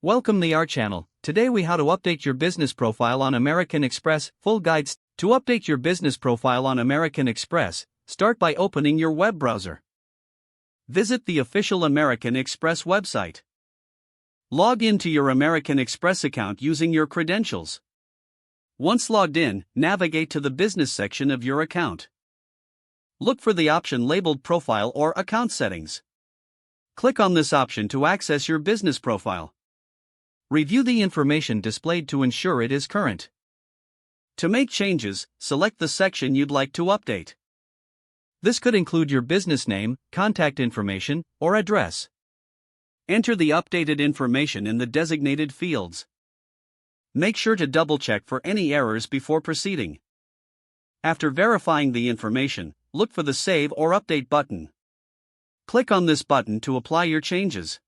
Welcome to our channel. Today we how to update your business profile on American Express. Full guides. To update your business profile on American Express, start by opening your web browser. Visit the official American Express website. Log into your American Express account using your credentials. Once logged in, navigate to the business section of your account. Look for the option labeled Profile or Account Settings. Click on this option to access your business profile. Review the information displayed to ensure it is current. To make changes, select the section you'd like to update. This could include your business name, contact information, or address. Enter the updated information in the designated fields. Make sure to double-check for any errors before proceeding. After verifying the information, look for the Save or Update button. Click on this button to apply your changes.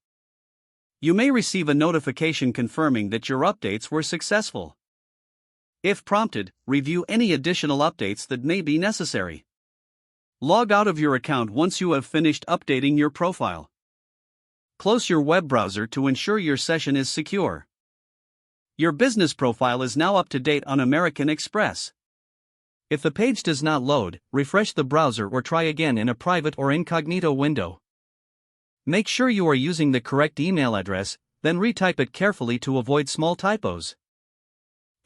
You may receive a notification confirming that your updates were successful. If prompted, review any additional updates that may be necessary. Log out of your account once you have finished updating your profile. Close your web browser to ensure your session is secure. Your business profile is now up to date on American Express. If the page does not load, refresh the browser or try again in a private or incognito window. Make sure you are using the correct email address, then retype it carefully to avoid small typos.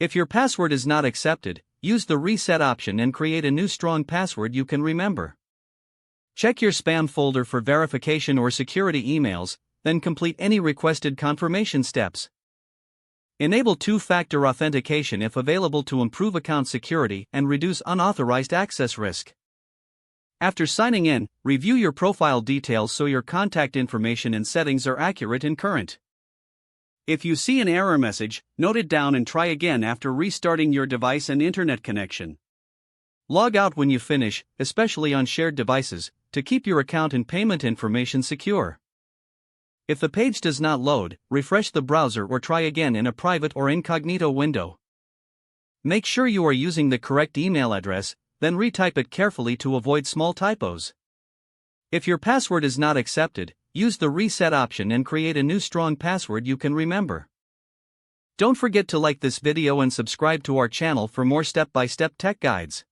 If your password is not accepted, use the reset option and create a new strong password you can remember. Check your spam folder for verification or security emails, then complete any requested confirmation steps. Enable two-factor authentication if available to improve account security and reduce unauthorized access risk. After signing in, review your profile details so your contact information and settings are accurate and current. If you see an error message, note it down and try again after restarting your device and internet connection. Log out when you finish, especially on shared devices, to keep your account and payment information secure. If the page does not load, refresh the browser or try again in a private or incognito window. Make sure you are using the correct email address, then retype it carefully to avoid small typos. If your password is not accepted, use the reset option and create a new strong password you can remember. Don't forget to like this video and subscribe to our channel for more step-by-step tech guides.